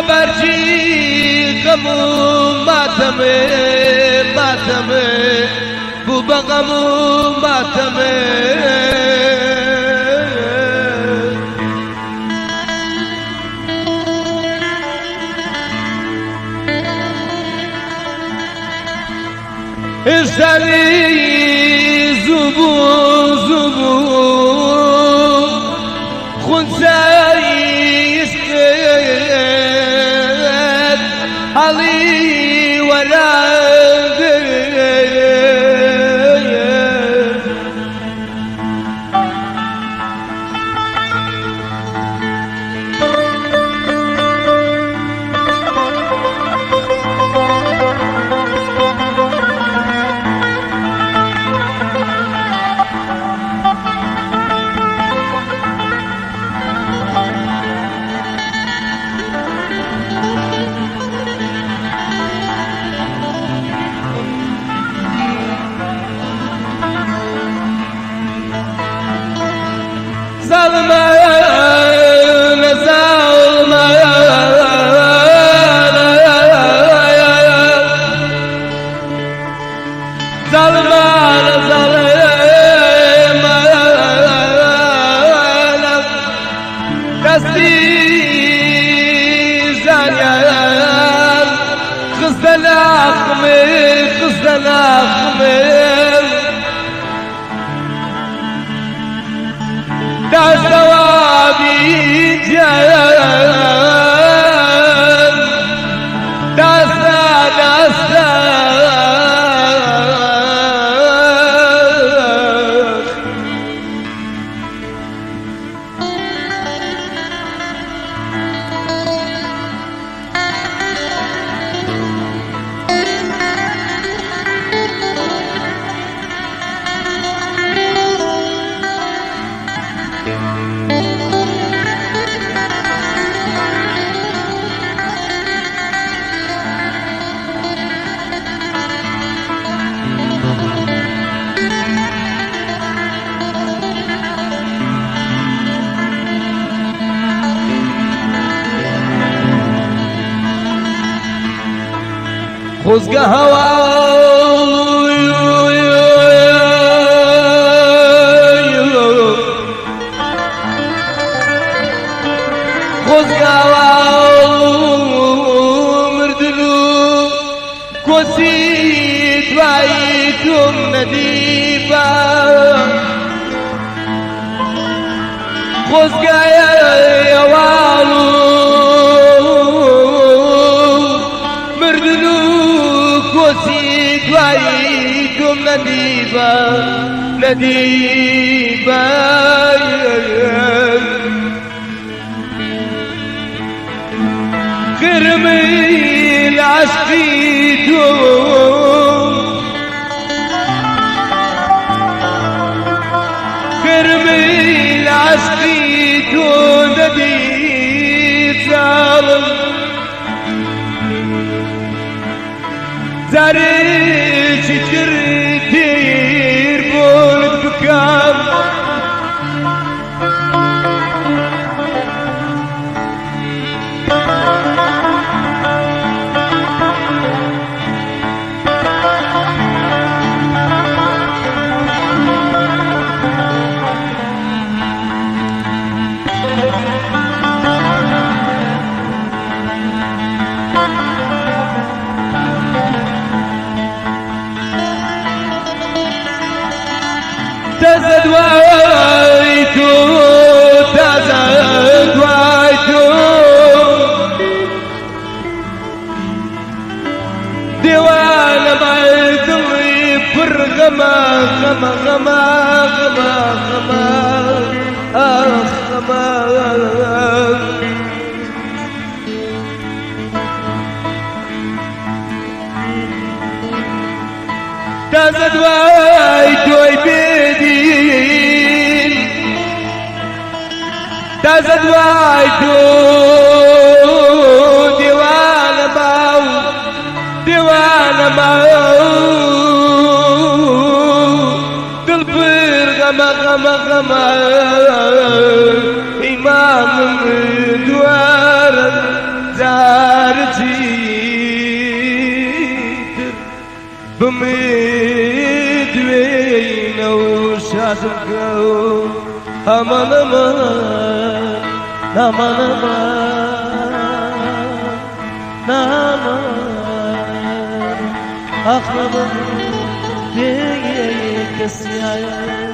برجی غمو ماتمه بو بغمو ماتمه اشتری زبو خونسایی علي ولا خزق هوا مردلو كوسيت وعيتم نديبا خزق يا والو مردلو كوسيت وعيتم نديبا كرمي العشقيتم كرمي العشقيتم نديب ظالم زارج تردير بود بكام دوایتو تازه دوایتو دیوانه دڵی پڕ غەمە غەمە غەمە غەمە غەمە ئاخ غەمە تازە دوای تۆی بێدین تازە دوای تۆ دیوانە باو دیوانە باو دڵبر غەمە غەمە غەمە ئیمامم دوارە جارجی بمدوينه وشاتك أمان أمان أمان أمان أمان أخرب بيك السيايا